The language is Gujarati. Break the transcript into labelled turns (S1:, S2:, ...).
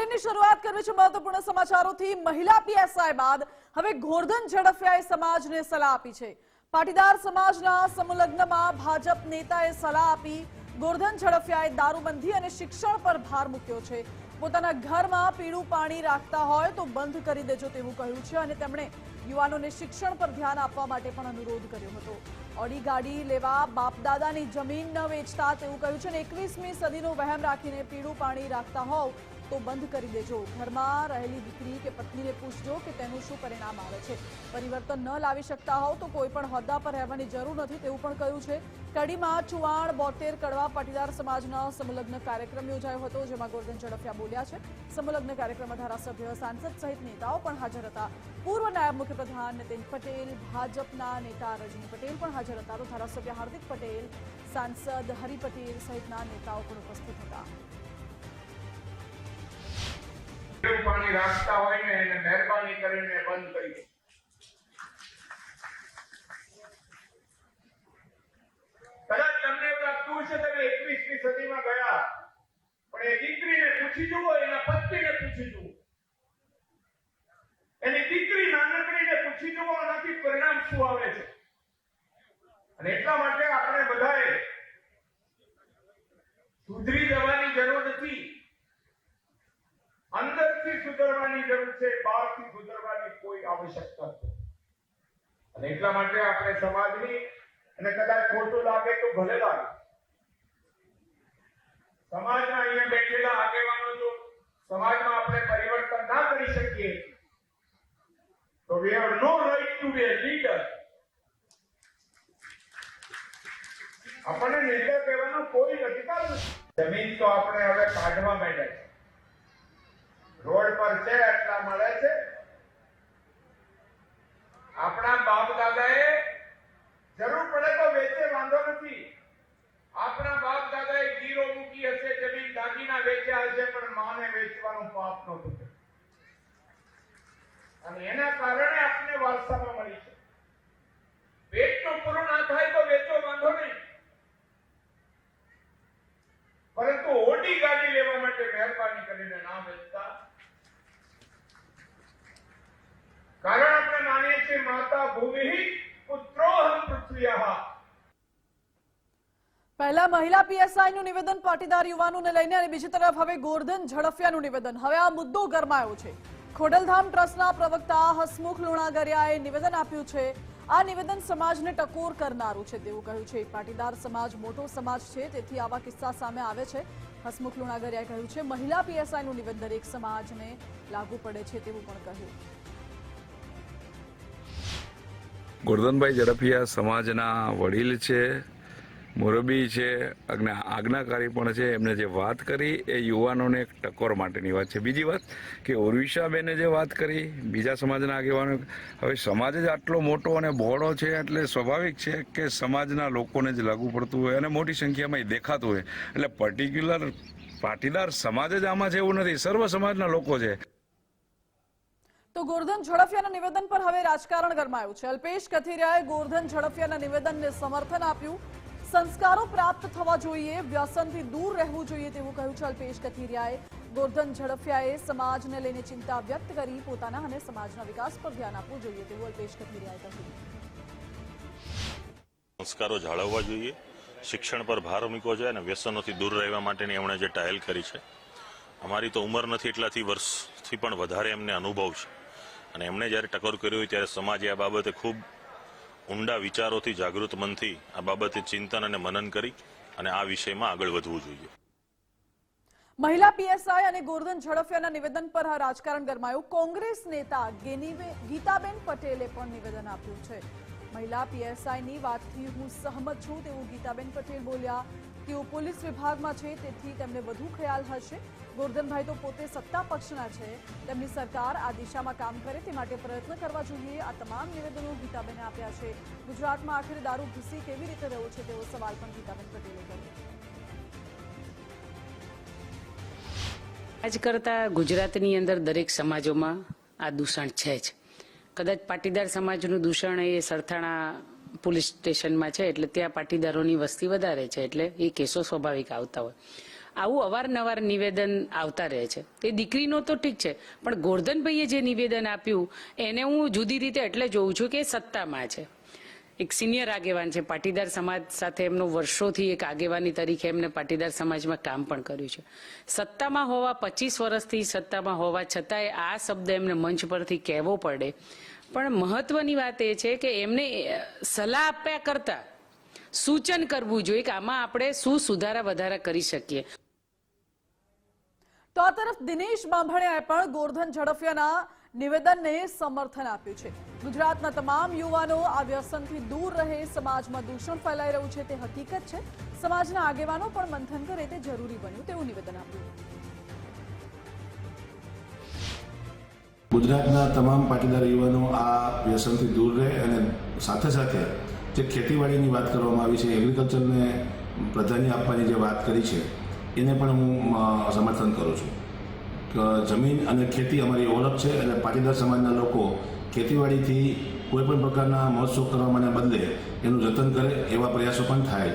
S1: બુલેટિનની શરૂઆત કરવી છે મહત્વપૂર્ણ સમાચારોથી। મહિલા પીએસઆઈ બાદ હવે ગોરધન ઝડફિયાએ સમાજને સલાહ આપી છે। પાટીદાર સમાજના સમૂહલગ્નમાં ભાજપ નેતાએ સલાહ આપી। ગોરધન ઝડફિયાએ દારૂબંધી અને શિક્ષણ પર ભાર મૂક્યો છે। પોતાના ઘરમાં પીળું પાણી રાખતા હોય તો બંધ કરી દેજો તેવું કહ્યું છે અને તેમણે યુવાનોને શિક્ષણ પર ધ્યાન આપવા માટે પણ અનુરોધ કર્યો હતો। ઓડી ગાડી લેવા બાપદાદાની જમીન ન વેચતા તેવું કહ્યું છે અને 21મી સદીનો વહેમ રાખીને પીળું પાણી રાખતા હોવ તો બંધ કરી દેજો। ઘરમાં રહેલી દીકરી કે પત્નીને પૂછજો કે તેનું શું પરિણામ આવે છે। પરિવર્તન ન લાવી શકતા હોવ તો કોઈ પણ હોદ્દા પર રહેવાની જરૂર નથી તેવું પણ કહ્યું છે। કડીમાં ચુવાણ 72 કડવા પાટીદાર સમાજના સમૂહલગ્ન કાર્યક્રમ યોજાયો હતો જેમાં ગોરધન ઝડફિયા બોલ્યા છે। સમૂહલગ્ન કાર્યક્રમમાં ધારાસભ્ય સાંસદ સહિત નેતાઓ પણ હાજર હતા। પૂર્વ નાયબ મુખ્યપ્રધાન નીતિન પટેલ, ભાજપના નેતા રજની પટેલ પણ હાજર હતા તો ધારાસભ્ય હાર્દિક પટેલ, સાંસદ હરિ પટેલ સહિતના નેતાઓ પણ ઉપસ્થિત હતા।
S2: પાણી રાખતા હોય ને એને મહેરબાની કરીને બંધ કરી દો। કદાચ તમને એવું લાગતું હશે તમે 21મી સદીમાં ગયા પણ એ દીકરીને પૂછી જુઓ, એના પતિને પૂછી જુઓ, એની દીકરી નાનકડીને પૂછી જુઓ આનાથી પરિણામ શું આવે છે। અને એટલા માટે આપણે બધાએ સુધરી જવાની જરૂર નથી, અંદરથી સુધરવાની જરૂર છે, બહારથી સુધરવાની કોઈ આવશ્યકતા નથી। અને એટલા માટે આપણે સમાજની, અને કદાચ ખોટું લાગે તો ભલે લાગે, સમાજના અહીંયા બેઠેલા આગેવાનો જો સમાજમાં આપણે પરિવર્તન ના કરી શકીએ તો we have no right to be a leader। આપણને નેતા કહેવાનો કોઈ અધિકાર નથી। જમીન તો આપણે હવે કાઢવા માંડ્યા છે, રોડ પર છે એટલા મળે છે। આપણા બાપ દાદાએ જરૂર પડે તો વેચે, વાંધો નથી। આપણા બાપ દાદાએ ગીરો મૂકી હશે, જમીન દાગીના વેચ્યા હશે, પણ માને વેચવાનું પાપ નહોતું અને એના કારણે આપને વારસામાં મળી છે। પેટનું પૂરું ના થાય તો વેચો, વાંધો નહીં, પરંતુ ઓડી ગાડી લેવા માટે મહેરબાની કરીને ના વેચતા। કારણ આપણે માનીએ છીએ માતા ભૂમિ પુત્રોહમ પૃથ્વ્યાઃ।
S1: પહેલા મહિલા પીએસઆઈનું નિવેદન પાટીદાર યુવાનોને લઈને અને બીજી તરફ હવે ગોરધન ઝડફિયાનું નિવેદન। હવે આ મુદ્દો ગરમાયો છે। ખોડલધામ ટ્રસ્ટના પ્રવક્તા હસમુખ લુણાગરિયાએ નિવેદન આપ્યું છે। આ નિવેદન સમાજને ટકોર કરનારું છે તેવું કહ્યું છે। પાટીદાર સમાજ મોટો સમાજ છે તેથી આવા કિસ્સા સામે આવે છે। હસમુખ લુણાગરિયાએ કહ્યું છે મહિલા પીએસઆઈનું નિવેદન દરેક સમાજને લાગુ પડે છે તેવું પણ કહ્યું।
S3: ગોરધનભાઈ ઝડફિયા સમાજના વડીલ છે, મોરબી છે, આજ્ઞાકારી પણ છે। એમને જે વાત કરી એ યુવાનોને એક ટકોર માટેની વાત છે। બીજી વાત કે ઉર્વિશાબેને જે વાત કરી બીજા સમાજના આગેવાનો, હવે સમાજ જ આટલો મોટો અને બહોળો છે એટલે સ્વાભાવિક છે કે સમાજના લોકોને જ લાગુ પડતું હોય અને મોટી સંખ્યામાં એ દેખાતું હોય। એટલે પર્ટિક્યુલર પાટીદાર સમાજ જ આમાં છે એવું નથી, સર્વ સમાજના લોકો છે।
S1: તો ગોરધન ઝડફિયાના નિવેદન પર હવે રાજકારણ ગરમાયું છે। અલ્પેશ કથિરિયાએ ગોરધન ઝડફિયાના નિવેદનને સમર્થન આપ્યું। સંસ્કારો પ્રાપ્ત થવા જોઈએ, વ્યસનથી દૂર રહેવું જોઈએ તેવું કહ્યું છે અલ્પેશ કથિરિયાએ। ગોરધન ઝડફિયાએ સમાજને લઈને ચિંતા વ્યક્ત કરી, પોતાના અને સમાજના વિકાસ પર ધ્યાન આપવું જોઈએ તેવું અલ્પેશ કથિરિયાએ કહ્યું।
S4: સંસ્કારો જાળવવા જોઈએ, શિક્ષણ પર ભાર મૂકવો જોઈએ અને વ્યસનોથી દૂર રહેવા માટેની એમણે જે ટાયલ કરી છે, અમારી તો ઉંમર નથી એટલાથી વર્ષથી પણ વધારે એમને અનુભવ છે અને એમણે જ્યારે ટકોર કર્યો હોય ત્યારે સમાજે આ બાબતે ખૂબ ઊંડા વિચારોથી, જાગૃત મનથી આ બાબતે ચિંતન અને મનન કરી અને આ વિષયમાં આગળ વધવું જોઈએ।
S1: મહિલા પીએસઆઈ અને ગોરધન ઝડફિયાના નિવેદન પર રાજકારણ ગરમાયું। કોંગ્રેસ નેતા ગીતાબેન પટેલે પણ નિવેદન આપ્યું છે। મહિલા પીએસઆઈની વાતથી હું સહમત છું તેવું ગીતાબેન પટેલ બોલ્યા। તેઓ પોલીસ વિભાગમાં છે તેથી તેમને વધુ ખ્યાલ હશે। ગોરધનભાઈ તો પોતે સત્તા પક્ષના છે, તેમની સરકાર આ દિશામાં કામ કરે તે માટે પ્રયત્ન કરવા જોઈએ। આ તમામ નિવેદનો ગીતાબેને આપ્યા છે। ગુજરાતમાં આખરે દારૂ ઘૂસી કેવી રીતે રહ્યો છે તેવો સવાલ પણ ગીતાબેન પટેલે કર્યો।
S5: આજ કરતા ગુજરાતની અંદર દરેક સમાજોમાં આ દૂષણ છે જ। કદાચ પાટીદાર સમાજનું દૂષણ એ સરથાણા પોલીસ સ્ટેશનમાં છે એટલે ત્યાં પાટીદારોની વસ્તી વધારે છે એટલે એ કેસો સ્વાભાવિક આવતા હોય। આવું અવારનવાર નિવેદન આવતા રહે છે. તે દીકરીનો તો ઠીક છે, પણ ગોરધનભાઈએ જે નિવેદન આપ્યું એને હું જુદી રીતે એટલે જોઉં છું કે સત્તામાં છે, એક સિનિયર આગેવાન છે, પાટીદાર સમાજ સાથે એમનો વર્ષોથી એક આગેવાની તરીકે એમને પાટીદાર સમાજમાં કામ પણ કર્યું છે. સત્તામાં હોવા 25 વર્ષથી સત્તામાં હોવા છતાંય આ શબ્દ એમને મંચ પરથી કહેવો પડે. પણ મહત્વની વાત એ છે કે એમને સલાહ આપ્યા કરતા સૂચન કરવું જોઈએ કે આમાં આપણે શું સુધારા વધારા કરી શકીએ.
S1: તો આ તરફ દિનેશ બાંભણિયાએ પણ ગોરધન ઝડફિયાના નિવેદનને સમર્થન આપ્યું છે. ગુજરાતના તમામ યુવાનો આ વ્યસનથી દૂર રહે, સમાજમાં દૂષણ ફેલાઈ રહ્યું છે તે હકીકત છે. સમાજના આગેવાનો પણ મંથન કરે તે જરૂરી બન્યું તેવું નિવેદન આપ્યું.
S6: ગુજરાતના તમામ પાટીદાર યુવાનો આ વ્યસનથી દૂર રહે અને સાથે સાથે જે ખેતીવાડીની વાત કરવામાં આવી છે, એગ્રીકલ્ચરને પ્રાધાન્ય આપવાની જે વાત કરી છે એને પણ હું સમર્થન કરું છું. જમીન અને ખેતી અમારી ઓળખ છે અને પાટીદાર સમાજના લોકો ખેતીવાડીથી કોઈ પણ પ્રકારના મહોત્સવ કરવાને બદલે એનું જતન કરે એવા પ્રયાસો પણ થાય.